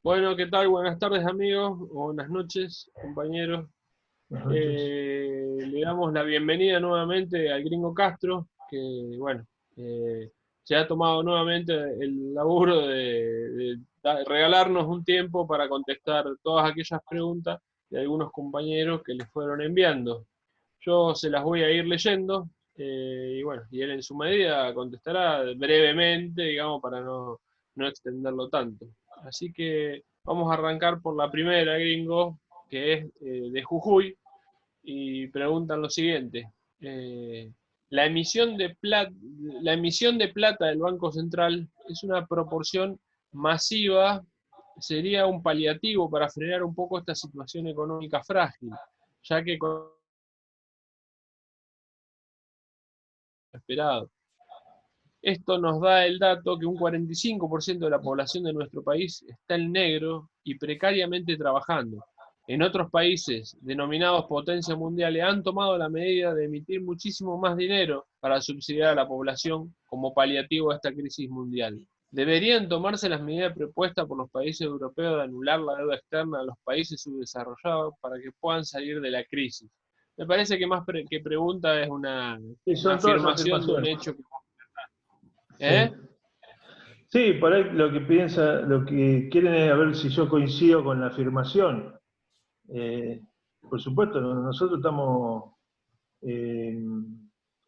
Bueno, ¿qué tal? Buenas tardes, amigos, o buenas noches, compañeros. Buenas noches. Le damos la bienvenida nuevamente al Gringo Castro, que, bueno, se ha tomado nuevamente el laburo de regalarnos un tiempo para contestar todas aquellas preguntas de algunos compañeros que les fueron enviando. Yo se las voy a ir leyendo, y bueno, y él en su medida contestará brevemente, digamos, para no extenderlo tanto. Así que vamos a arrancar por la primera, gringo, que es de Jujuy, y preguntan lo siguiente. eh, la emisión la emisión de plata del Banco Central es una proporción masiva, sería un paliativo para frenar un poco esta situación económica frágil, ya que con lo esperado. Esto nos da el dato que un 45% de la población de nuestro país está en negro y precariamente trabajando. En otros países, denominados potencia mundial, han tomado la medida de emitir muchísimo más dinero para subsidiar a la población como paliativo a esta crisis mundial. ¿Deberían tomarse las medidas propuestas por los países europeos de anular la deuda externa a los países subdesarrollados para que puedan salir de la crisis? Me parece que más que pregunta es Sí, una son todas afirmación de un afirmaciones. hecho. Sí. ¿Eh? Sí, por ahí lo que quieren es a ver si yo coincido con la afirmación. Eh, por supuesto, nosotros estamos eh,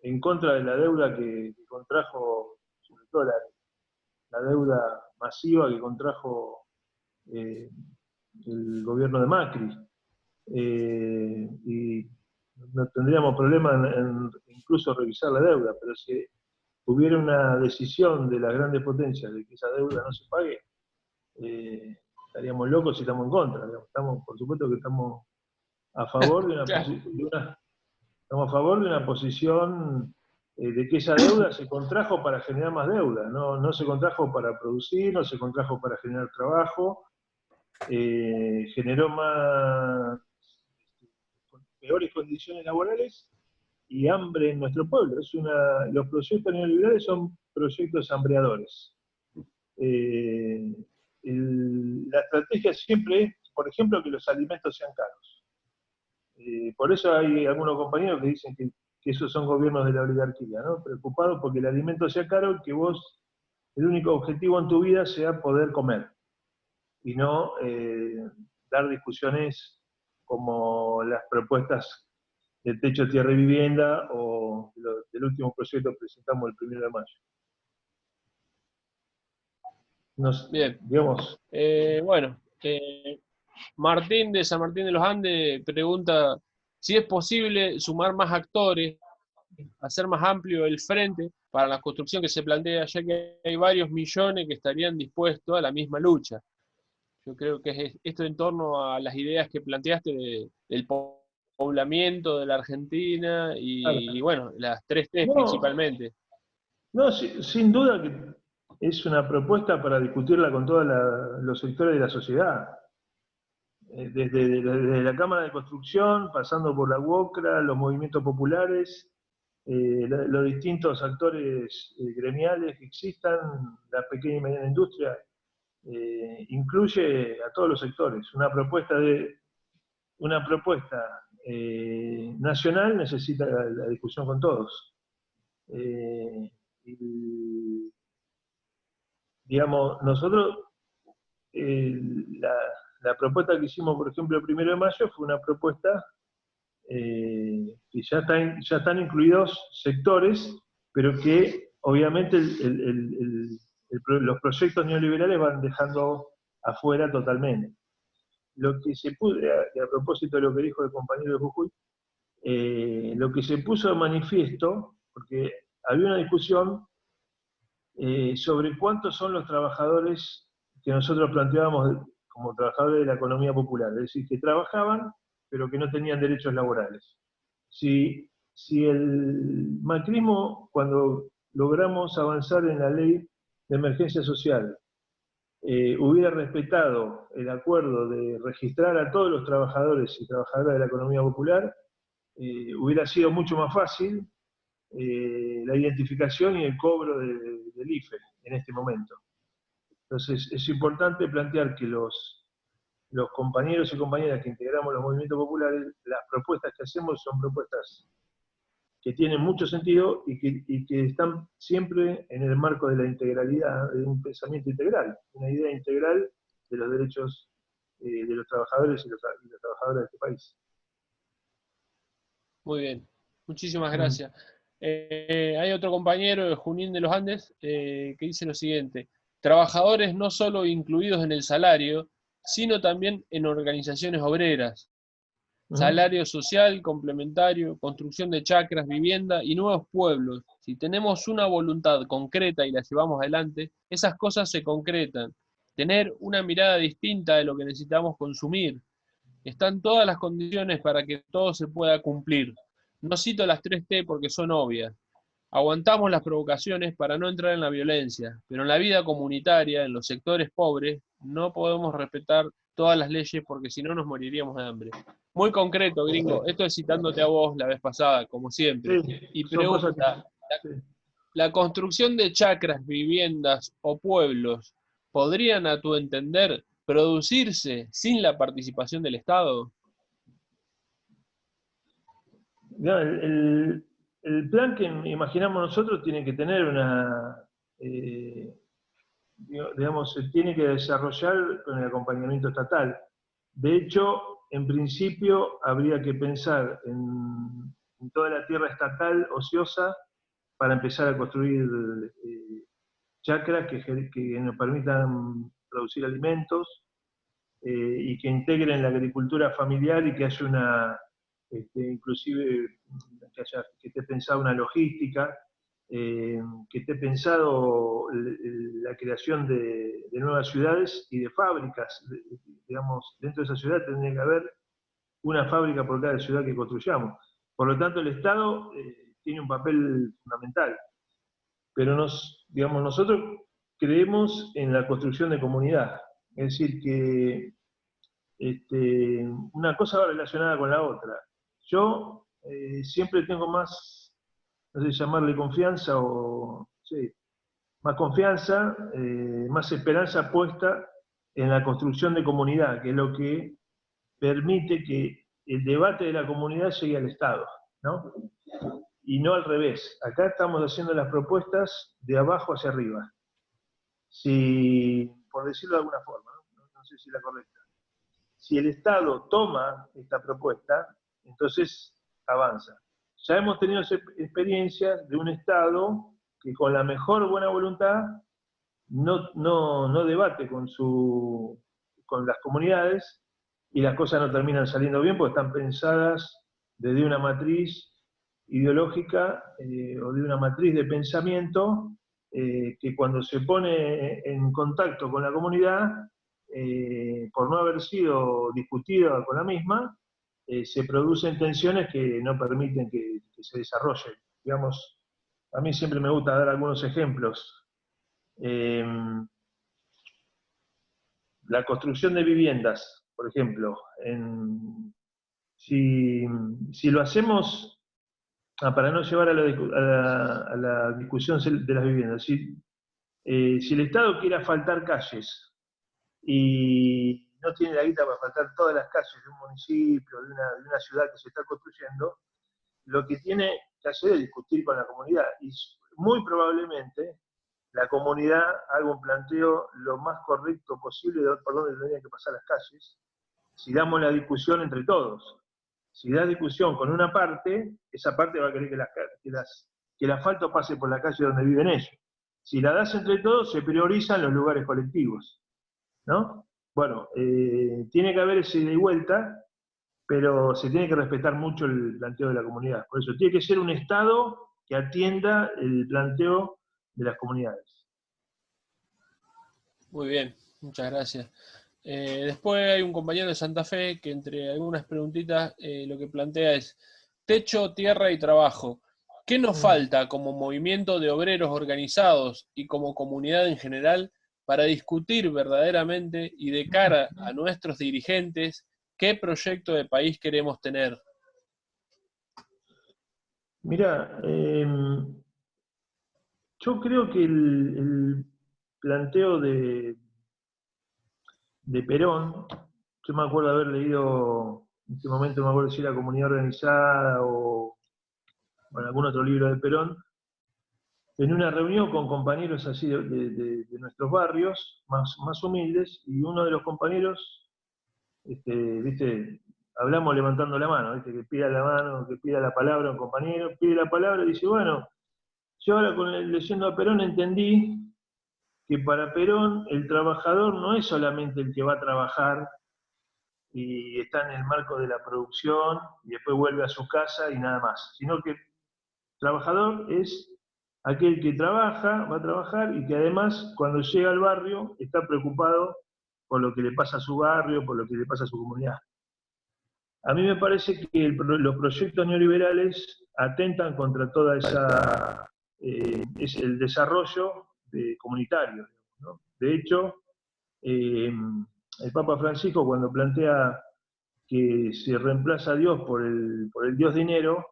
en contra de la deuda que contrajo, sobre todo la deuda masiva que contrajo eh, el gobierno de Macri. Y no tendríamos problema en incluso revisar la deuda, pero si hubiera una decisión de las grandes potencias de que esa deuda no se pague, estaríamos locos si estamos en contra. Estamos, por supuesto que estamos a favor de Claro, estamos a favor de una posición de que esa deuda se contrajo para generar más deuda, no se contrajo para producir, no se contrajo para generar trabajo, generó más peores condiciones laborales y hambre en nuestro pueblo. Los proyectos neoliberales son proyectos hambreadores. Eh, la estrategia siempre es, por ejemplo, que los alimentos sean caros. Por eso hay algunos compañeros que dicen que esos son gobiernos de la oligarquía, ¿no? Preocupados porque el alimento sea caro y que vos, el único objetivo en tu vida sea poder comer y no dar discusiones como las propuestas de techo, tierra y vivienda o del último proyecto que presentamos el 1 de mayo. bien. Digamos, Bueno, Martín de San Martín de los Andes pregunta si es posible sumar más actores, hacer más amplio el frente para la construcción que se plantea, ya que hay varios millones que estarían dispuestos a la misma lucha. Yo creo que es esto en torno a las ideas que planteaste del poblamiento de la Argentina y bueno, las tres T's no, principalmente. no, sin duda que es una propuesta para discutirla con todos los sectores de la sociedad. Desde la Cámara de Construcción, pasando por la UOCRA, los movimientos populares, los distintos actores gremiales que existan, la pequeña y mediana industria, incluye a todos los sectores. Una propuesta nacional necesita la discusión con todos. Y, digamos, nosotros, eh, la, la propuesta que hicimos, por ejemplo, el 1 de mayo fue una propuesta que ya están incluidos sectores, pero que obviamente los proyectos neoliberales van dejando afuera totalmente. Lo que se pudo, a propósito de lo que dijo el compañero de Jujuy, lo que se puso de manifiesto, porque había una discusión sobre cuántos son los trabajadores que nosotros planteábamos como trabajadores de la economía popular, es decir, que trabajaban pero que no tenían derechos laborales. Si el macrismo, cuando logramos avanzar en la ley de emergencia social, hubiera respetado el acuerdo de registrar a todos los trabajadores y trabajadoras de la economía popular, hubiera sido mucho más fácil la identificación y el cobro del IFE en este momento. Entonces es importante plantear que los compañeros y compañeras que integramos los movimientos populares, las propuestas que hacemos son propuestas que tienen mucho sentido y que están siempre en el marco de la integralidad, de un pensamiento integral, una idea integral de los derechos de los trabajadores y las trabajadoras de este país. Muy bien, muchísimas Mm. gracias. Hay otro compañero de Junín de los Andes que dice lo siguiente: trabajadores no solo incluidos en el salario, sino también en organizaciones obreras, Mm. salario social, complementario, construcción de chacras, vivienda y nuevos pueblos. Si tenemos una voluntad concreta y la llevamos adelante, esas cosas se concretan. Tener una mirada distinta de lo que necesitamos consumir. Están todas las condiciones para que todo se pueda cumplir. No cito las 3T porque son obvias. Aguantamos las provocaciones para no entrar en la violencia, pero en la vida comunitaria, en los sectores pobres, no podemos respetar todas las leyes porque si no nos moriríamos de hambre. Muy concreto, gringo. Esto es citándote a vos la vez pasada, como siempre. Sí, Y son cosas que... pregunta, Sí. ¿la construcción de chacras, viviendas o pueblos podrían, a tu entender, producirse sin la participación del Estado? No, el plan que imaginamos nosotros tiene que tener una, eh, digamos, se tiene que desarrollar con el acompañamiento estatal. De hecho, en principio habría que pensar en toda la tierra estatal ociosa para empezar a construir chacras que nos permitan producir alimentos y que integren la agricultura familiar y que haya una, inclusive, que esté pensada una logística, que esté pensado la creación de nuevas ciudades y de fábricas. Digamos, dentro de esa ciudad tendría que haber una fábrica por cada ciudad que construyamos. Por lo tanto, el Estado tiene un papel fundamental. Pero digamos, nosotros creemos en la construcción de comunidad. Es decir, que una cosa va relacionada con la otra. Yo siempre tengo más, no sé, llamarle confianza o, sí, más confianza, más esperanza puesta en la construcción de comunidad, que es lo que permite que el debate de la comunidad llegue al Estado, ¿no? Y no al revés. Acá estamos haciendo las propuestas de abajo hacia arriba. Si, por decirlo de alguna forma, no sé si es la correcta. Si el Estado toma esta propuesta, entonces avanza. Ya hemos tenido experiencias de un Estado que con la mejor buena voluntad no debate con las comunidades y las cosas no terminan saliendo bien porque están pensadas desde una matriz ideológica o de una matriz de pensamiento que cuando se pone en contacto con la comunidad, por no haber sido discutida con la misma, se producen tensiones que no permiten que se desarrolle. Digamos, a mí siempre me gusta dar algunos ejemplos. Eh, la construcción de viviendas, por ejemplo, si, si, lo hacemos, para no llevar a la discusión de las viviendas, si el Estado quiere asfaltar calles y no tiene la guita para asfaltar todas las calles de un municipio, de una ciudad que se está construyendo, lo que tiene que hacer es discutir con la comunidad y muy probablemente la comunidad haga un planteo lo más correcto posible de por dónde tendrían que pasar las calles, si damos la discusión entre todos. Si das discusión con una parte, esa parte va a querer que el asfalto pase por la calle donde viven ellos. Si la das entre todos, se priorizan los lugares colectivos, ¿no? Bueno, tiene que haber ese ida y vuelta, pero se tiene que respetar mucho el planteo de la comunidad. Por eso tiene que ser un Estado que atienda el planteo de las comunidades. Muy bien, muchas gracias. Después hay un compañero de Santa Fe que entre algunas preguntitas lo que plantea es techo, tierra y trabajo. ¿Qué nos falta como movimiento de obreros organizados y como comunidad en general para discutir verdaderamente y de cara a nuestros dirigentes qué proyecto de país queremos tener? Mira, yo creo que el planteo de Perón, yo me acuerdo haber leído, en este momento no me acuerdo si era Comunidad Organizada o bueno, algún otro libro de Perón, en una reunión con compañeros así de nuestros barrios, más humildes, y uno de los compañeros, ¿viste? Hablamos levantando la mano, ¿viste? Que pida la mano, que pida la palabra un compañero, pide la palabra y dice, bueno, yo ahora leyendo a Perón entendí que para Perón el trabajador no es solamente el que va a trabajar y está en el marco de la producción y después vuelve a su casa y nada más, sino que el trabajador es aquel que trabaja, va a trabajar y que además cuando llega al barrio está preocupado por lo que le pasa a su barrio, por lo que le pasa a su comunidad. A mí me parece que los proyectos neoliberales atentan contra toda esa, es el desarrollo comunitario, ¿no? De hecho, el Papa Francisco cuando plantea que se reemplaza a Dios por el Dios dinero,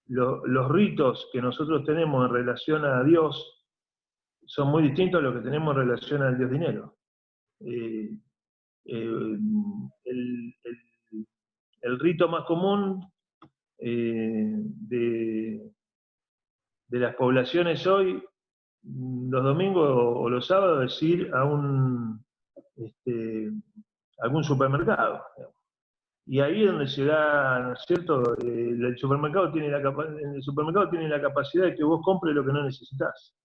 los ritos que nosotros tenemos en relación a Dios son muy distintos a los que tenemos en relación al Dios dinero. El, el rito más común de las poblaciones hoy, los domingos o los sábados, es ir a algún supermercado. Y ahí es donde se da, ¿no es cierto? El supermercado tiene la capacidad de que vos compres lo que no necesitas.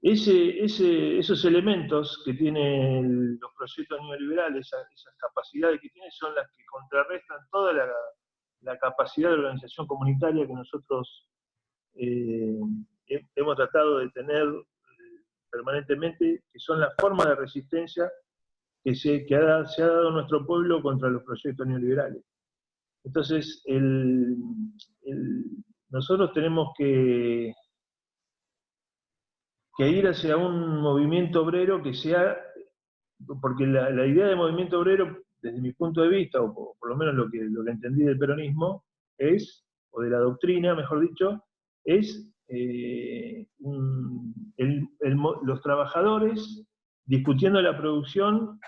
Esos elementos que tienen los proyectos neoliberales, esas capacidades que tienen, son las que contrarrestan toda la capacidad de organización comunitaria que nosotros hemos tratado de tener permanentemente, que son las formas de resistencia que se ha dado nuestro pueblo contra los proyectos neoliberales. Entonces, nosotros tenemos que ir hacia un movimiento obrero que sea, porque la idea de movimiento obrero, desde mi punto de vista, o por lo menos lo que entendí del peronismo, o de la doctrina, mejor dicho, es los trabajadores discutiendo la producción,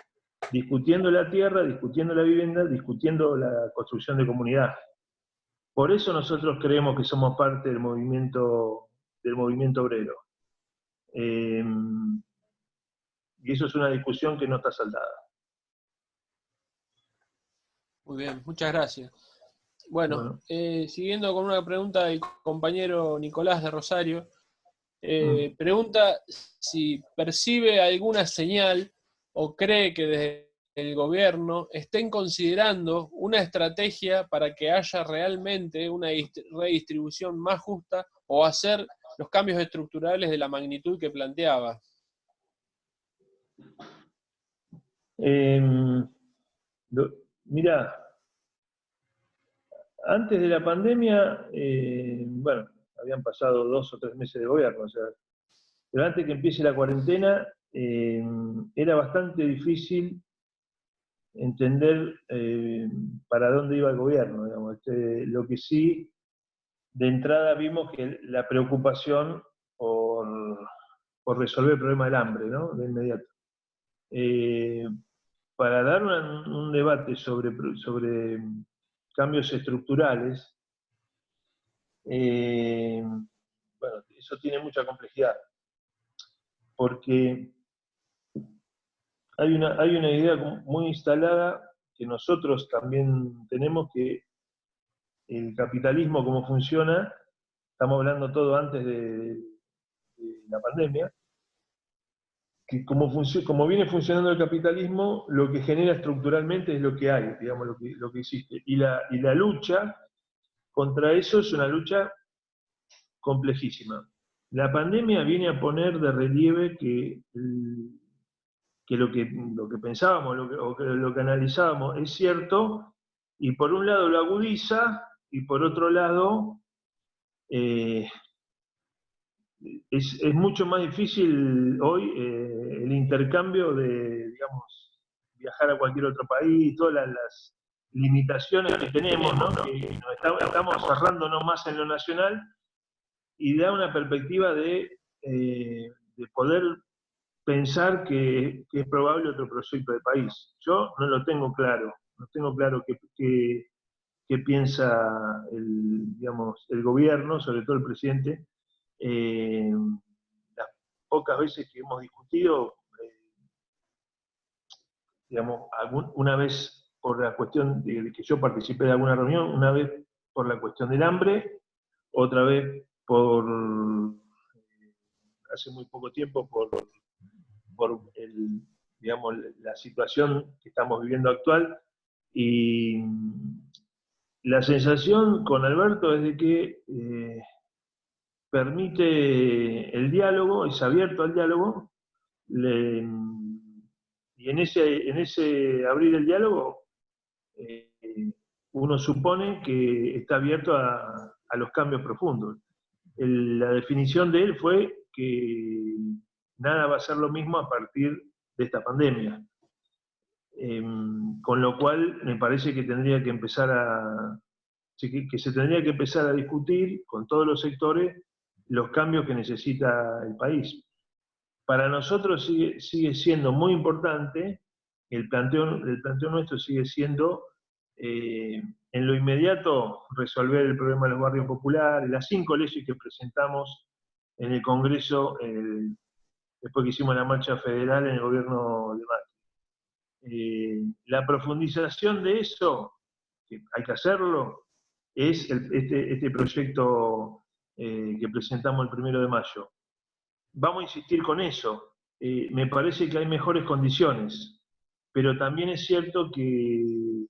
discutiendo la tierra, discutiendo la vivienda, discutiendo la construcción de comunidad. Por eso nosotros creemos que somos parte del movimiento obrero. Y eso es una discusión que no está saldada. Muy bien, muchas gracias. Bueno. Siguiendo con una pregunta del compañero Nicolás de Rosario, pregunta si percibe alguna señal o cree que desde el gobierno estén considerando una estrategia para que haya realmente una redistribución más justa o hacer los cambios estructurales de la magnitud que planteaba. Mirá, antes de la pandemia, bueno, habían pasado 2 o 3 meses de gobierno, o sea, pero antes que empiece la cuarentena, era bastante difícil entender para dónde iba el gobierno, digamos. Lo que sí, de entrada vimos que la preocupación por resolver el problema del hambre, ¿no? De inmediato. Para dar un debate sobre cambios estructurales, bueno, eso tiene mucha complejidad, porque hay una idea muy instalada que nosotros también tenemos, que el capitalismo, cómo funciona, estamos hablando todo antes de la pandemia, que como viene funcionando el capitalismo, lo que genera estructuralmente es lo que hay, digamos, lo que existe. Y la lucha contra eso es una lucha complejísima. La pandemia viene a poner de relieve que lo que pensábamos o lo que analizábamos es cierto, y por un lado lo agudiza, y por otro lado es mucho más difícil hoy el intercambio de, digamos, viajar a cualquier otro país, todas las limitaciones que tenemos, ¿no? Que estamos cerrándonos más en lo nacional, y da una perspectiva de poder pensar que es probable otro proyecto de país. Yo no lo tengo claro, no tengo claro qué piensa digamos, el gobierno, sobre todo el presidente. Las pocas veces que hemos discutido, digamos, una vez por la cuestión de que yo participé de alguna reunión, una vez por la cuestión del hambre, otra vez hace muy poco tiempo por digamos, la situación que estamos viviendo actual, y la sensación con Alberto es de que permite el diálogo, es abierto al diálogo, y en ese abrir el diálogo eh, uno supone que está abierto a los cambios profundos. La definición de él fue que nada va a ser lo mismo a partir de esta pandemia. Con lo cual me parece que tendría que empezar que se tendría que empezar a discutir con todos los sectores los cambios que necesita el país. Para nosotros sigue siendo muy importante, el planteo nuestro sigue siendo, en lo inmediato, resolver el problema de los barrios populares, las 5 leyes que presentamos en el Congreso, después que hicimos la marcha federal en el gobierno de Macri. La profundización de eso, que hay que hacerlo, es este proyecto que presentamos el 1 de mayo. Vamos a insistir con eso. Me parece que hay mejores condiciones, pero también es cierto que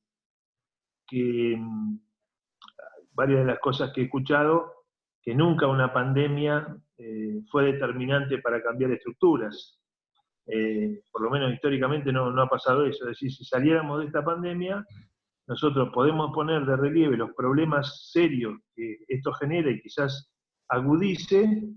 varias de las cosas que he escuchado, que nunca una pandemia fue determinante para cambiar estructuras. Por lo menos históricamente no ha pasado eso. Es decir, si saliéramos de esta pandemia, nosotros podemos poner de relieve los problemas serios que esto genera y quizás agudice,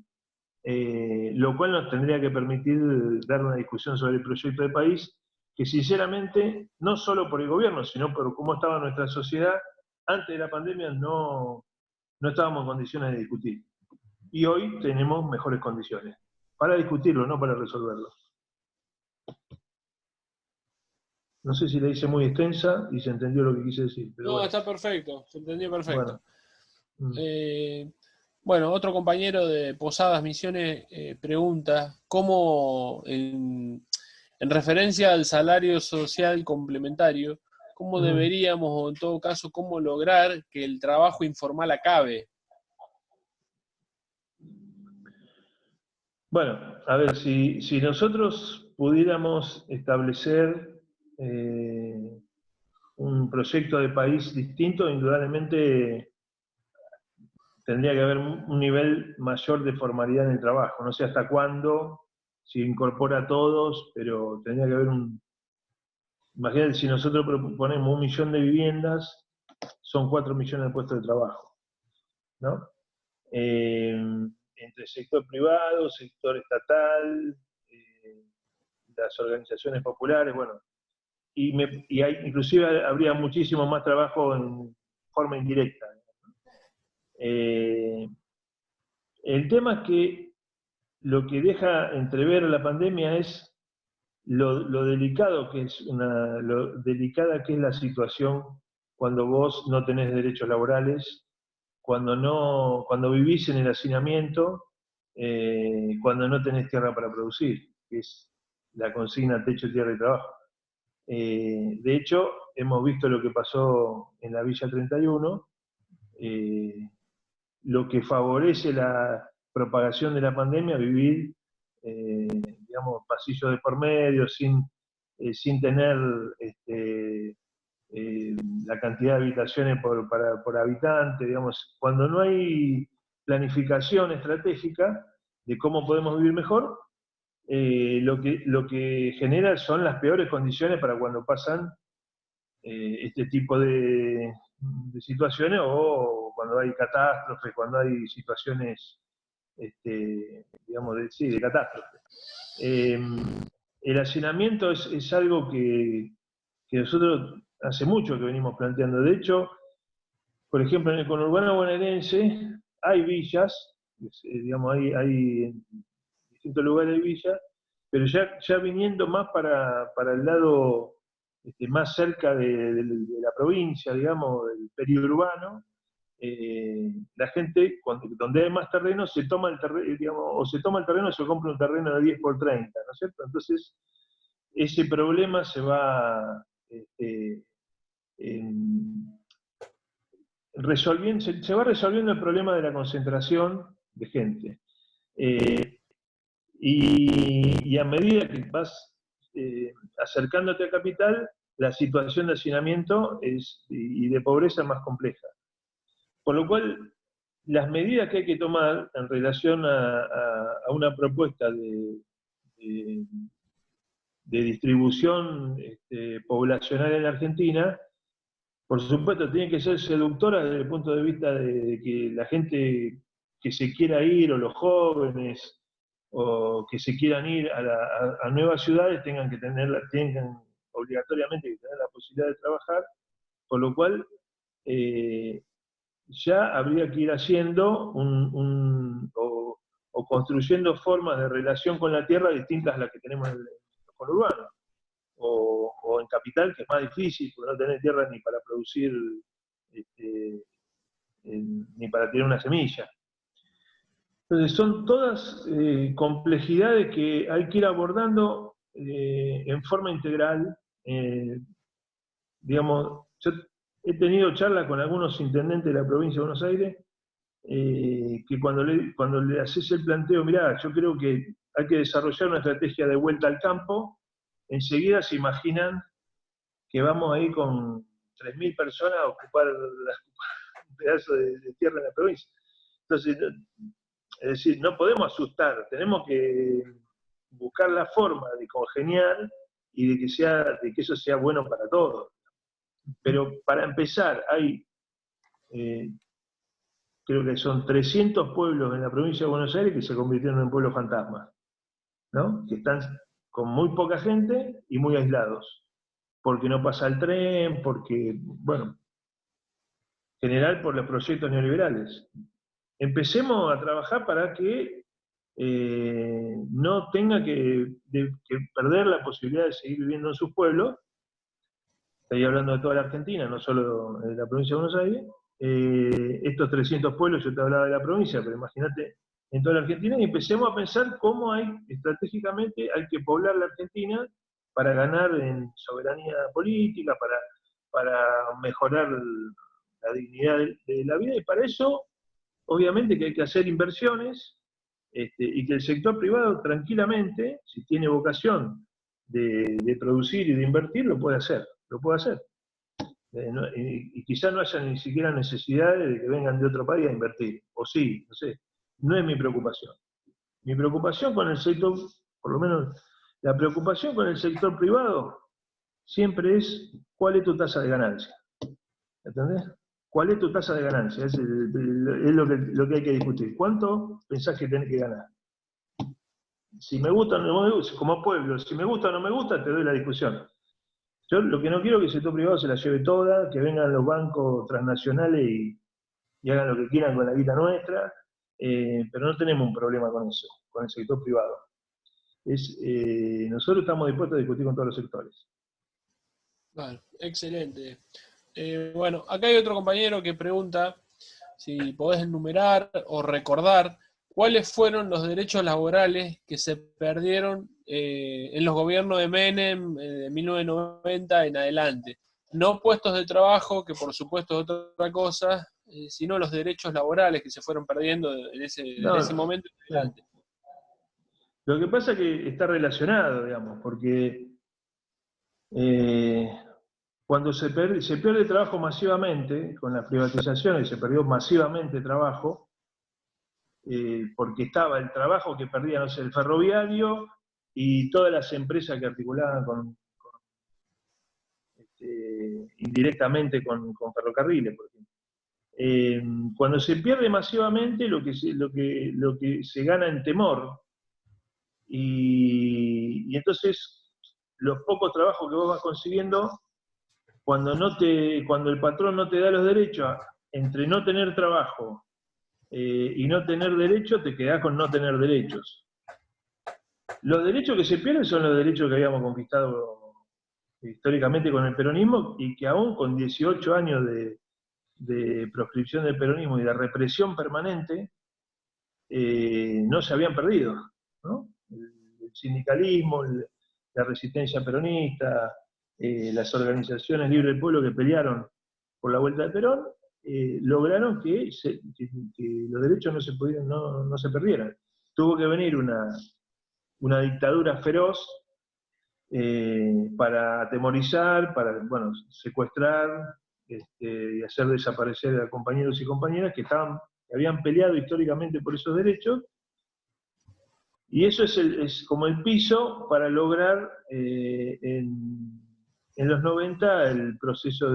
lo cual nos tendría que permitir dar una discusión sobre el proyecto de país, que sinceramente, no solo por el gobierno, sino por cómo estaba nuestra sociedad, antes de la pandemia no estábamos en condiciones de discutir. Y hoy tenemos mejores condiciones para discutirlo, no para resolverlo. No sé si la hice muy extensa y se entendió lo que quise decir. Pero no, bueno. está perfecto, se entendió perfecto. Bueno. Bueno, otro compañero de Posadas Misiones pregunta cómo, en referencia al salario social complementario, cómo deberíamos, o en todo caso, cómo lograr que el trabajo informal acabe. Bueno, a ver, si nosotros pudiéramos establecer un proyecto de país distinto, indudablemente tendría que haber un nivel mayor de formalidad en el trabajo. No sé hasta cuándo, si incorpora a todos, pero tendría que haber Imagínate, si nosotros proponemos 1 millón de viviendas, son 4 millones de puestos de trabajo, ¿no? Entre sector privado, sector estatal, las organizaciones populares, bueno, inclusive habría muchísimo más trabajo en forma indirecta. El tema es que lo que deja entrever la pandemia es lo delicada que es la situación cuando vos no tenés derechos laborales, cuando vivís en el hacinamiento, cuando no tenés tierra para producir, que es la consigna techo, tierra y trabajo. De hecho, hemos visto lo que pasó en la Villa 31, lo que favorece la propagación de la pandemia, vivir, digamos, pasillos de por medio, sin tener la cantidad de habitaciones por habitante, digamos, cuando no hay planificación estratégica de cómo podemos vivir mejor, lo que genera son las peores condiciones para cuando pasan este tipo de situaciones, o cuando hay catástrofes, cuando hay situaciones, digamos, de catástrofe. El hacinamiento es algo que nosotros hace mucho que venimos planteando. De hecho, por ejemplo, en el conurbano bonaerense hay villas digamos, hay en distintos lugares de Villa, pero ya viniendo más para el lado más cerca de la provincia, digamos, del periurbano, la gente, donde hay más terreno, se toma el terreno, digamos, o se toma el terreno o se compra un terreno de 10 por 30, ¿no es cierto? Entonces, ese problema se va resolviendo, se va resolviendo el problema de la concentración de gente. Y a medida que vas acercándote a Capital, la situación de hacinamiento y de pobreza es más compleja. Por lo cual, las medidas que hay que tomar en relación a una propuesta de distribución poblacional en la Argentina, por supuesto, tiene que ser seductora desde el punto de vista de que la gente que se quiera ir, o los jóvenes, o que se quieran ir a nuevas ciudades, tengan obligatoriamente que tener la posibilidad de trabajar, por lo cual ya habría que ir haciendo o construyendo formas de relación con la tierra distintas a las que tenemos en el conurbano. O en Capital, que es más difícil, porque no tenés tierra ni para producir, ni para tirar una semilla. Entonces son todas complejidades que hay que ir abordando en forma integral. Digamos, yo he tenido charlas con algunos intendentes de la provincia de Buenos Aires, que cuando le haces el planteo, mirá, yo creo que hay que desarrollar una estrategia de vuelta al campo, enseguida se imaginan que vamos a ir con 3.000 personas a ocupar un pedazo de tierra en la provincia. Entonces, es decir, no podemos asustar, tenemos que buscar la forma de congeniar y de que eso sea bueno para todos. Pero para empezar, creo que son 300 pueblos en la provincia de Buenos Aires que se convirtieron en pueblos fantasmas, ¿no? Que están con muy poca gente y muy aislados, porque no pasa el tren, porque, bueno, en general por los proyectos neoliberales. Empecemos a trabajar para que no tenga que perder la posibilidad de seguir viviendo en sus pueblos. Estoy hablando de toda la Argentina, no solo de la provincia de Buenos Aires. Estos 300 pueblos, yo te hablaba de la provincia, pero imagínate en toda la Argentina, y empecemos a pensar cómo estratégicamente hay que poblar la Argentina para ganar en soberanía política, para mejorar la dignidad de la vida, y para eso, obviamente, que hay que hacer inversiones, y que el sector privado tranquilamente, si tiene vocación de producir y de invertir, lo puede hacer. Y quizás no haya ni siquiera necesidad de que vengan de otro país a invertir, o sí, no sé, no es mi preocupación. Mi preocupación con el sector, por lo menos la preocupación con el sector privado, siempre es cuál es tu tasa de ganancia. ¿Entendés? ¿Cuál es tu tasa de ganancia? Es lo que hay que discutir. ¿Cuánto pensás que tenés que ganar? Si me gusta o no me gusta, como pueblo, si me gusta o no me gusta, te doy la discusión. Yo lo que no quiero es que el sector privado se la lleve toda, que vengan los bancos transnacionales y hagan lo que quieran con la guita nuestra, pero no tenemos un problema con eso, con el sector privado. Nosotros estamos dispuestos a discutir con todos los sectores. Bueno, excelente. Bueno, acá hay otro compañero que pregunta si podés enumerar o recordar cuáles fueron los derechos laborales que se perdieron en los gobiernos de Menem de 1990 en adelante. No puestos de trabajo, que por supuesto es otra cosa, sino los derechos laborales que se fueron perdiendo en ese momento en adelante. Lo que pasa es que está relacionado, digamos, porque cuando se pierde trabajo masivamente, con las privatizaciones se perdió masivamente trabajo, porque estaba el trabajo que perdía, no sé, el ferroviario y todas las empresas que articulaban indirectamente con ferrocarriles, por ejemplo. Cuando se pierde masivamente, lo que se gana en temor, y entonces los pocos trabajos que vos vas consiguiendo, cuando el patrón no te da los derechos, entre no tener trabajo y no tener derecho, te quedás con no tener derechos. Los derechos que se pierden son los derechos que habíamos conquistado históricamente con el peronismo, y que aún con 18 años de proscripción del peronismo y de represión permanente, no se habían perdido, ¿no? El sindicalismo, la resistencia peronista, las organizaciones libres del pueblo que pelearon por la vuelta de Perón, lograron que los derechos no se perdieran. Tuvo que venir una dictadura feroz para atemorizar, para, bueno, secuestrar y hacer desaparecer a compañeros y compañeras que habían peleado históricamente por esos derechos, y eso es como el piso para lograr en los 90 el proceso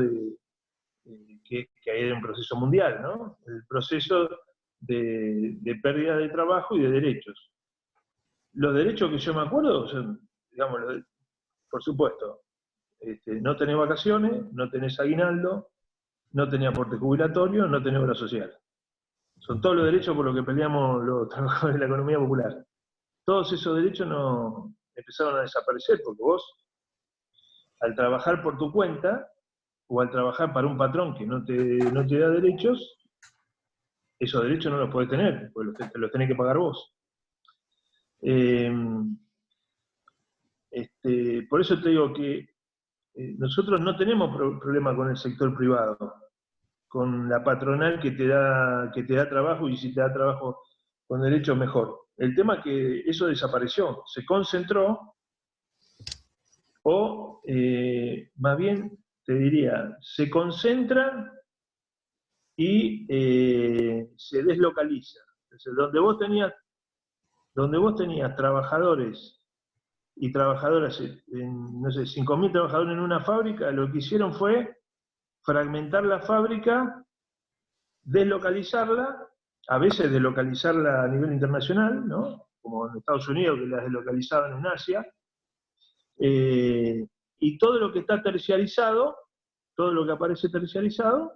que era un proceso mundial, ¿no? El proceso de pérdida de trabajo y de derechos. Los derechos que yo me acuerdo son, digamos, por supuesto, no tenés vacaciones, no tenés aguinaldo, no tenés aporte jubilatorio, no tenés obra social. Son todos los derechos por los que peleamos los trabajadores de la economía popular. Todos esos derechos no empezaron a desaparecer, porque vos, al trabajar por tu cuenta, o al trabajar para un patrón que no te da derechos, esos derechos no los podés tener, porque te los tenés que pagar vos. Por eso te digo que nosotros no tenemos problema con el sector privado, con la patronal que te da trabajo, y si te da trabajo con derechos, mejor. El tema es que eso desapareció, se concentró, o más bien te diría, se concentra y se deslocaliza. Entonces, donde vos tenías trabajadores y trabajadoras, no sé, 5.000 trabajadores en una fábrica, lo que hicieron fue fragmentar la fábrica, deslocalizarla, a veces deslocalizarla a nivel internacional, ¿no? Como en Estados Unidos, que las deslocalizaban en Asia, y todo lo que está terciarizado, todo lo que aparece terciarizado,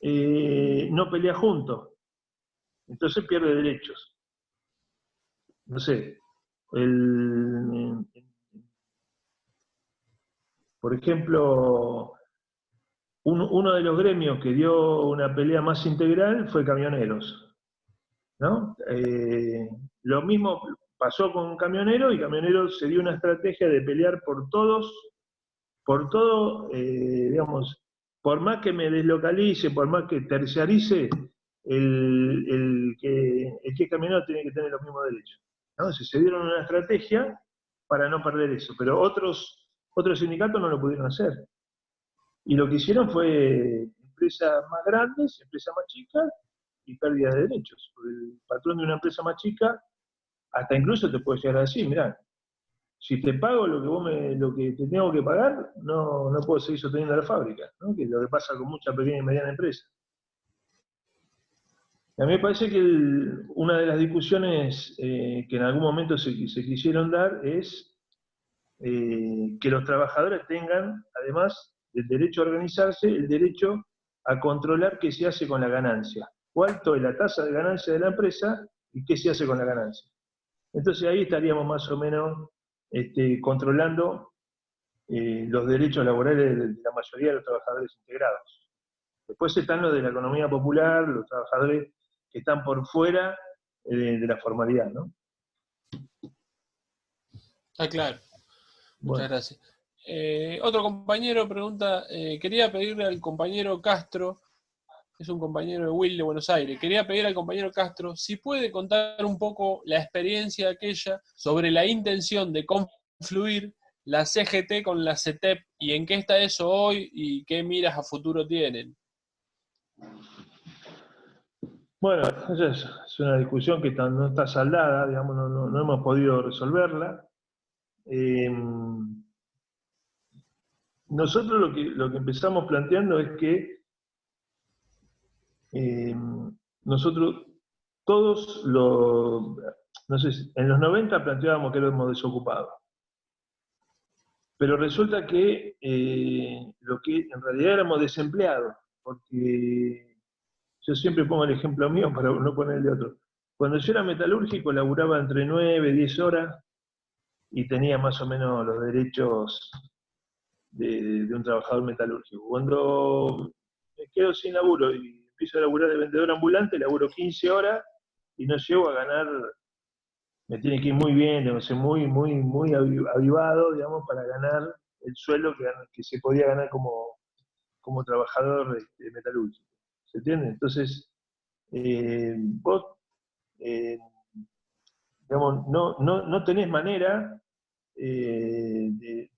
no pelea junto, entonces pierde derechos. No sé, por ejemplo, uno de los gremios que dio una pelea más integral fue Camioneros, ¿no? Lo mismo pasó con Camioneros, y Camioneros se dio una estrategia de pelear por todo, digamos, por más que me deslocalice, por más que terciarice, el que es camionero tiene que tener los mismos derechos, ¿no? Se dieron una estrategia para no perder eso, pero otros sindicatos no lo pudieron hacer. Y lo que hicieron fue empresas más grandes, empresas más chicas, y pérdida de derechos. Porque el patrón de una empresa más chica, hasta incluso te puede llegar a decir, mirá, si te pago lo que te tengo que pagar, no puedo seguir sosteniendo la fábrica, ¿no? Que es lo que pasa con mucha pequeña y mediana empresa. A mí me parece que una de las discusiones que en algún momento se quisieron dar es que los trabajadores tengan, además del derecho a organizarse, el derecho a controlar qué se hace con la ganancia, cuánto es la tasa de ganancia de la empresa y qué se hace con la ganancia. Entonces ahí estaríamos más o menos controlando los derechos laborales de la mayoría de los trabajadores integrados. Después están los de la economía popular, los trabajadores que están por fuera de la formalidad, ¿no? Ah, claro. Bueno. Muchas gracias. Otro compañero pregunta, quería pedirle al compañero Castro, es un compañero de Will de Buenos Aires, quería pedir al compañero Castro si puede contar un poco la experiencia aquella sobre la intención de confluir la CGT con la CETEP, y en qué está eso hoy y qué miras a futuro tienen. Bueno, esa es una discusión que no está saldada, digamos, no hemos podido resolverla. Nosotros lo que empezamos planteando es que nosotros todos no sé, en los 90 planteábamos que éramos desocupados, pero resulta que lo que en realidad éramos desempleados, porque yo siempre pongo el ejemplo mío para no poner el de otro. Cuando yo era metalúrgico laburaba entre 9 y 10 horas y tenía más o menos los derechos de un trabajador metalúrgico. Cuando me quedo sin laburo y empiezo a laburar de vendedor ambulante, laburo 15 horas y no llego a ganar, me tiene que ir muy bien, debo ser muy avivado, digamos, para ganar el sueldo que se podía ganar como trabajador metalúrgico. ¿Se entiende? Entonces, vos, eh, digamos, no tenés manera de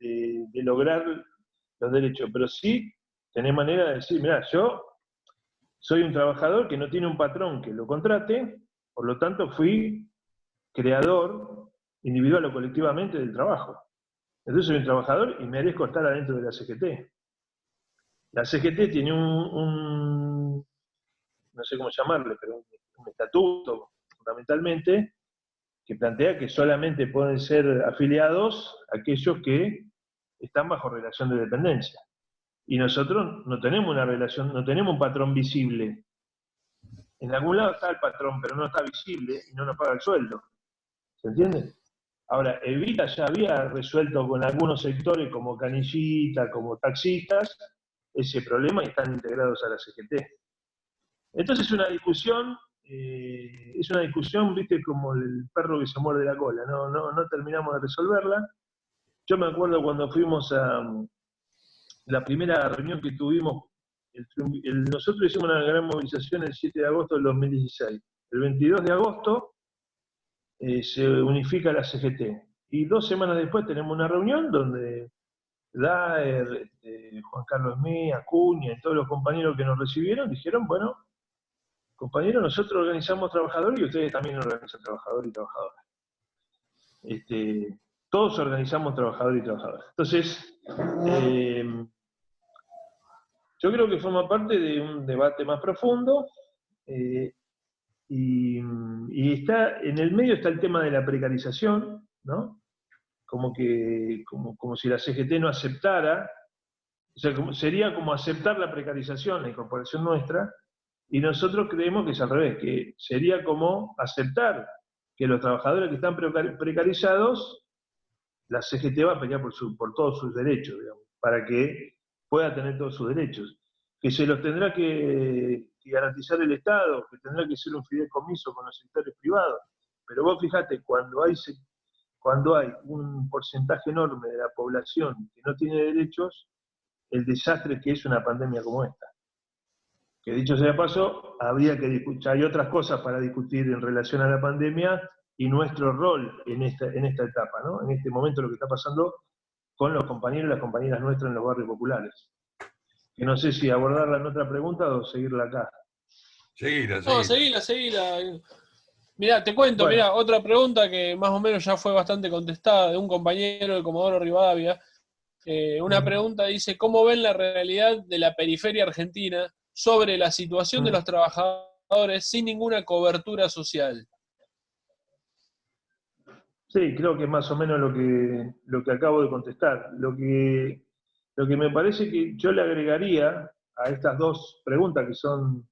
lograr los derechos, pero sí tenés manera de decir, mira, yo soy un trabajador que no tiene un patrón que lo contrate, por lo tanto fui creador individual o colectivamente del trabajo. Entonces soy un trabajador y merezco estar adentro de la CGT. La CGT tiene no sé cómo llamarle, pero un estatuto fundamentalmente que plantea que solamente pueden ser afiliados aquellos que están bajo relación de dependencia. Y nosotros no tenemos una relación, no tenemos un patrón visible. En algún lado está el patrón, pero no está visible y no nos paga el sueldo. ¿Se entiende? Ahora, Evita ya había resuelto con algunos sectores como canillita, como taxistas, ese problema y están integrados a la CGT. Entonces es una discusión, viste, como el perro que se muerde la cola, no terminamos de resolverla. Yo me acuerdo cuando fuimos a la primera reunión que tuvimos, nosotros hicimos una gran movilización el 7 de agosto del 2016. El 22 de agosto se unifica la CGT. Y 2 semanas después tenemos una reunión donde Daer, Juan Carlos Mí, Acuña y todos los compañeros que nos recibieron dijeron, bueno, compañeros, nosotros organizamos trabajadores y ustedes también organizan trabajadores y trabajadoras. Todos organizamos trabajadores y trabajadoras. Entonces, yo creo que forma parte de un debate más profundo y está, en el medio está el tema de la precarización, ¿no? Como si la CGT no aceptara, o sea, sería como aceptar la precarización, la incorporación nuestra, y nosotros creemos que es al revés, que sería como aceptar que los trabajadores que están precarizados, la CGT va a pelear por todos sus derechos, digamos, para que pueda tener todos sus derechos. Que se los tendrá que garantizar el Estado, que tendrá que ser un fideicomiso con los sectores privados. Pero vos fijate, cuando hay un porcentaje enorme de la población que no tiene derechos, el desastre que es una pandemia como esta. Que dicho sea de paso, habría que discutir, hay otras cosas para discutir en relación a la pandemia y nuestro rol en esta etapa, ¿no? En este momento lo que está pasando con los compañeros y las compañeras nuestras en los barrios populares. Que no sé si abordarla en otra pregunta o seguirla acá. Seguila. No, seguila. Mirá, te cuento, Bueno. mirá, otra pregunta que más o menos ya fue bastante contestada de un compañero del Comodoro Rivadavia. Una pregunta dice, ¿cómo ven la realidad de la periferia argentina sobre la situación de los trabajadores sin ninguna cobertura social? Sí, creo que es más o menos lo que acabo de contestar. Lo que me parece que yo le agregaría a estas dos preguntas que son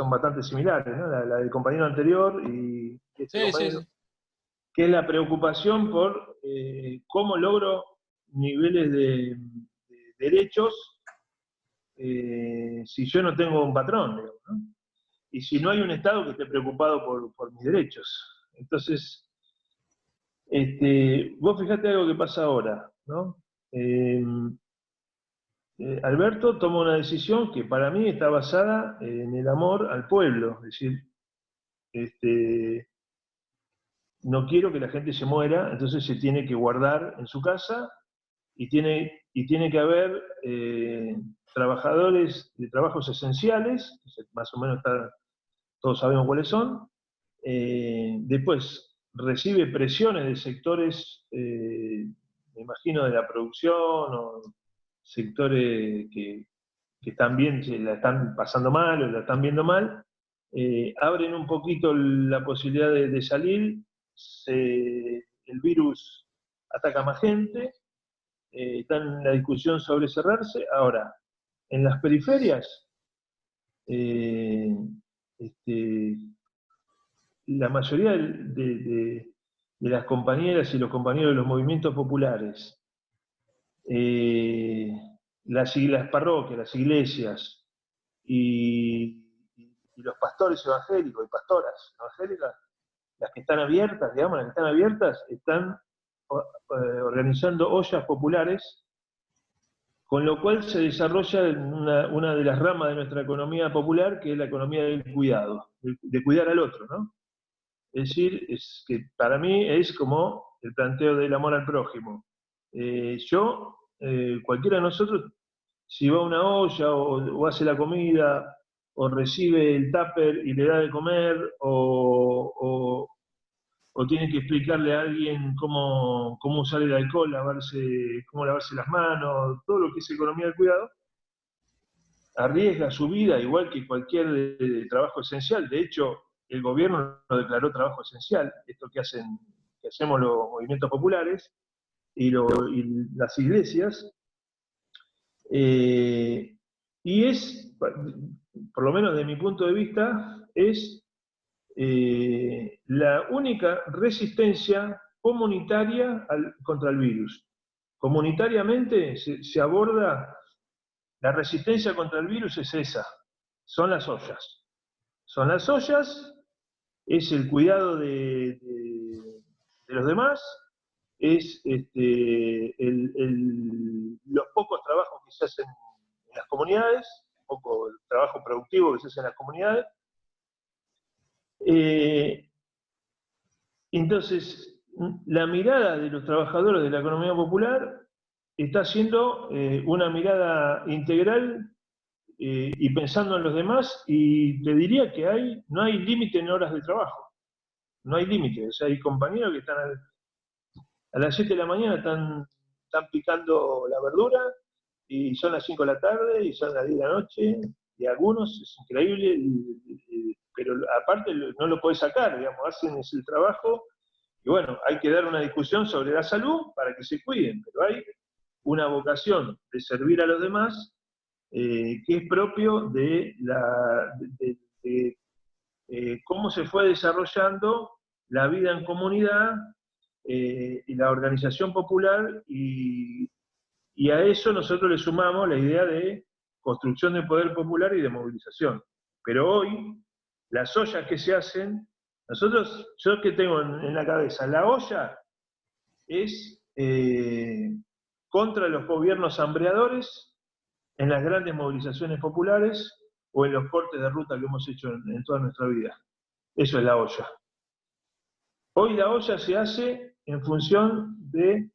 bastante similares, ¿no? La del compañero anterior y este compañero, Sí. que es la preocupación por cómo logro niveles de derechos si yo no tengo un patrón, digamos, ¿no? Y si no hay un Estado que esté preocupado por mis derechos. Entonces, vos fijate algo que pasa ahora, ¿no? Alberto toma una decisión que para mí está basada en el amor al pueblo, es decir, no quiero que la gente se muera, entonces se tiene que guardar en su casa y tiene que haber trabajadores de trabajos esenciales, más o menos todos sabemos cuáles son. Después recibe presiones de sectores, me imagino, de la producción o sectores que están bien, la están pasando mal o la están viendo mal. Abren un poquito la posibilidad de salir, el virus ataca a más gente, está en la discusión sobre cerrarse. Ahora, en las periferias, eh, este, la mayoría de las compañeras y los compañeros de los movimientos populares, las parroquias, las iglesias y los pastores evangélicos y pastoras evangélicas, las que están abiertas, digamos, las que están abiertas, están organizando ollas populares, con lo cual se desarrolla una de las ramas de nuestra economía popular, que es la economía del cuidado, de cuidar al otro, ¿no? Es decir, es que para mí es como el planteo del amor al prójimo. Cualquiera de nosotros, si va a una olla o hace la comida, o recibe el tupper y le da de comer, o tiene que explicarle a alguien cómo usar el alcohol, cómo lavarse las manos, todo lo que es economía del cuidado, arriesga su vida igual que cualquier trabajo esencial. De hecho, el gobierno lo declaró trabajo esencial, esto que hacemos los movimientos populares y las iglesias, y es, por lo menos de mi punto de vista, es la única resistencia comunitaria contra el virus. Comunitariamente se aborda, la resistencia contra el virus es esa, son las ollas. Son las ollas, es el cuidado de los demás, es los pocos trabajos que se hacen en las comunidades, poco el trabajo productivo que se hace en las comunidades. Entonces, la mirada de los trabajadores de la economía popular está siendo una mirada integral y pensando en los demás, y te diría que no hay límite en horas de trabajo, no hay límite. O sea, hay compañeros que están a las 7 de la mañana están picando la verdura, y son las 5 de la tarde, y son las 10 de la noche, y algunos, es increíble, pero aparte no lo podés sacar, digamos, hacen el trabajo, y bueno, hay que dar una discusión sobre la salud para que se cuiden, pero hay una vocación de servir a los demás que es propio de cómo se fue desarrollando la vida en comunidad y la organización popular, y a eso nosotros le sumamos la idea de construcción de poder popular y de movilización. Pero hoy, las ollas que se hacen, yo que tengo en la cabeza, la olla es contra los gobiernos hambreadores en las grandes movilizaciones populares o en los cortes de ruta que hemos hecho en toda nuestra vida. Eso es la olla. Hoy la olla se hace en función de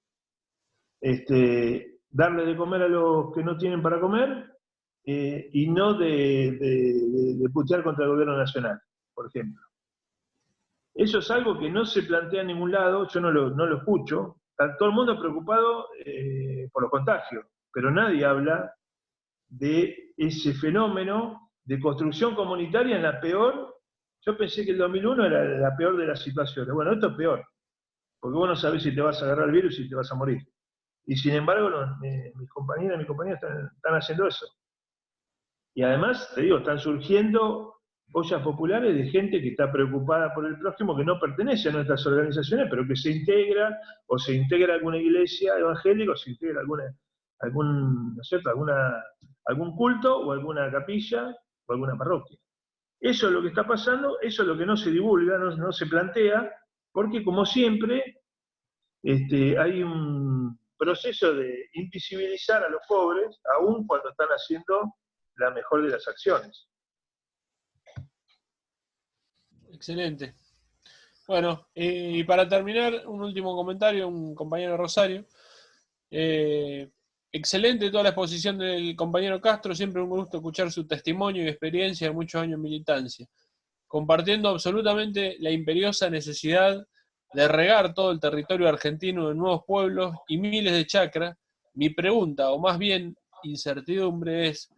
darle de comer a los que no tienen para comer y no de putear contra el gobierno nacional, por ejemplo. Eso es algo que no se plantea en ningún lado, yo no lo escucho. Está todo el mundo preocupado por los contagios, pero nadie habla de ese fenómeno de construcción comunitaria en la peor. Yo pensé que el 2001 era la peor de las situaciones. Bueno, esto es peor, porque vos no sabés si te vas a agarrar el virus y te vas a morir. Y sin embargo, mis compañeras y mis compañeros están haciendo eso. Y además, te digo, están surgiendo ollas populares de gente que está preocupada por el prójimo, que no pertenece a nuestras organizaciones, pero que se integra, o se integra a alguna iglesia evangélica, o se integra a algún culto, o alguna capilla, o alguna parroquia. Eso es lo que está pasando, eso es lo que no se divulga, no se plantea, porque como siempre, hay un proceso de invisibilizar a los pobres, aun cuando están haciendo la mejor de las acciones. Excelente. Bueno, y para terminar, un último comentario, un compañero Rosario. Excelente toda la exposición del compañero Castro, siempre un gusto escuchar su testimonio y experiencia de muchos años de militancia, compartiendo absolutamente la imperiosa necesidad de regar todo el territorio argentino de nuevos pueblos y miles de chacras. Mi pregunta, o más bien incertidumbre, es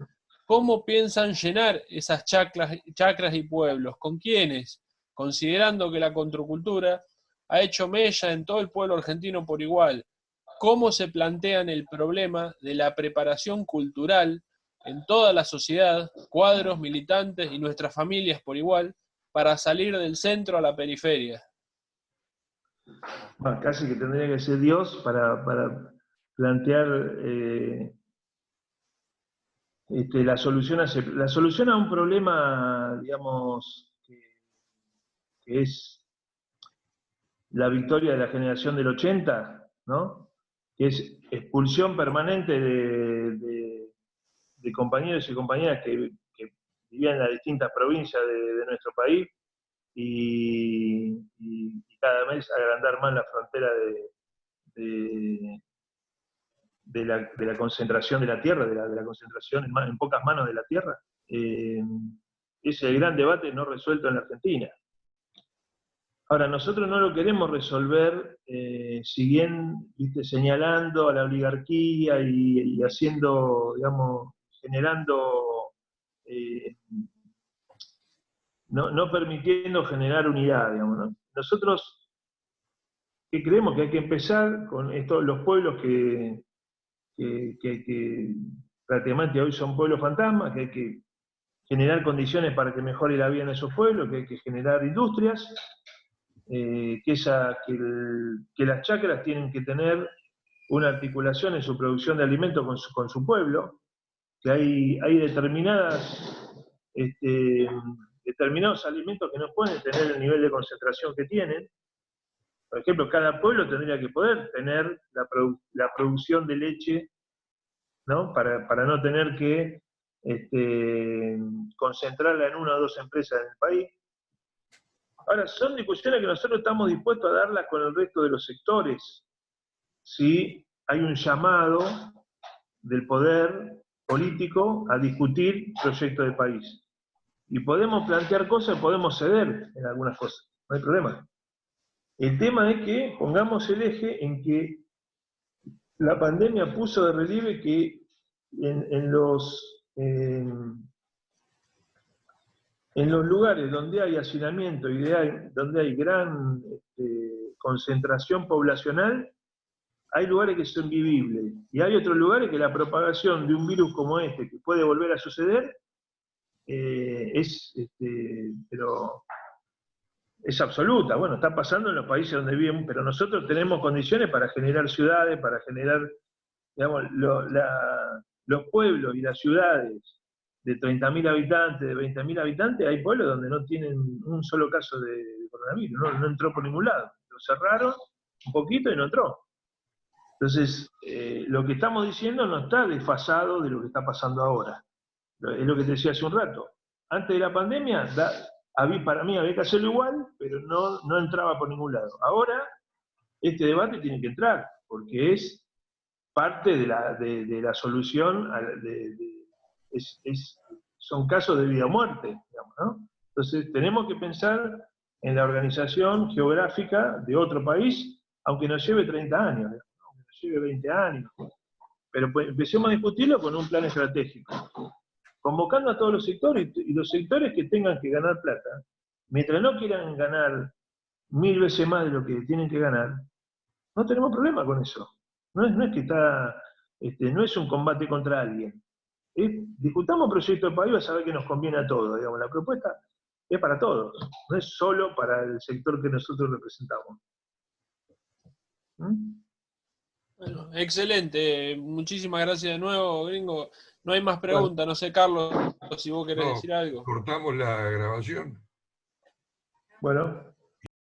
¿cómo piensan llenar esas chacras y pueblos? ¿Con quiénes? Considerando que la contracultura ha hecho mella en todo el pueblo argentino por igual. ¿Cómo se plantean el problema de la preparación cultural en toda la sociedad, cuadros, militantes y nuestras familias por igual, para salir del centro a la periferia. Bueno, casi que tendría que ser Dios para plantear la solución a un problema, digamos, que es la victoria de la generación del 80, ¿no? Que es expulsión permanente de compañeros y compañeras que vivían en las distintas provincias de nuestro país y cada vez agrandar más la frontera de la concentración de la tierra, de la concentración en pocas manos de la tierra. Ese es el gran debate no resuelto en la Argentina. Ahora, nosotros no lo queremos resolver si bien, ¿viste?, señalando a la oligarquía y haciendo, digamos, generando, no permitiendo generar unidad, digamos, ¿no? Nosotros, ¿qué creemos? Que hay que empezar con los pueblos que prácticamente hoy son pueblos fantasmas, que hay que generar condiciones para que mejore la vida en esos pueblos, que hay que generar industrias, que las chacras tienen que tener una articulación en su producción de alimentos con su pueblo, que hay determinados alimentos que no pueden tener el nivel de concentración que tienen. Por ejemplo, cada pueblo tendría que poder tener la producción de leche, ¿no? Para no tener que concentrarla en una o dos empresas en el país. Ahora, son discusiones que nosotros estamos dispuestos a darlas con el resto de los sectores, si hay un llamado del poder político a discutir proyectos de país. Y podemos plantear cosas, podemos ceder en algunas cosas, no hay problema. El tema es que pongamos el eje en que la pandemia puso de relieve que en los lugares donde hay hacinamiento y donde hay gran concentración poblacional, hay lugares que son vivibles. Y hay otros lugares que la propagación de un virus como este, que puede volver a suceder, pero es absoluta. Bueno, está pasando en los países donde viven, pero nosotros tenemos condiciones para generar ciudades, para generar, digamos, los pueblos y las ciudades de 30.000 habitantes, de 20.000 habitantes, hay pueblos donde no tienen un solo caso de coronavirus, no entró por ningún lado. Lo cerraron un poquito y no entró. Entonces, lo que estamos diciendo no está desfasado de lo que está pasando ahora. Es lo que te decía hace un rato. Antes de la pandemia, para mí había que hacerlo igual, pero no entraba por ningún lado. Ahora, este debate tiene que entrar, porque es parte de la solución, son casos de vida o muerte, digamos, ¿no? Entonces, tenemos que pensar en la organización geográfica de otro país, aunque nos lleve 30 años, aunque nos lleve 20 años. Pero pues, empecemos a discutirlo con un plan estratégico, convocando a todos los sectores, y los sectores que tengan que ganar plata, mientras no quieran ganar 1000 veces más de lo que tienen que ganar, no tenemos problema con eso. No es que no es un combate contra alguien. Discutamos proyectos de país, vas a ver que nos conviene a todos. Digamos, la propuesta es para todos, no es solo para el sector que nosotros representamos. Bueno, excelente, muchísimas gracias de nuevo, Gringo. No hay más preguntas, no sé, Carlos, si vos querés decir algo. Cortamos la grabación. Bueno.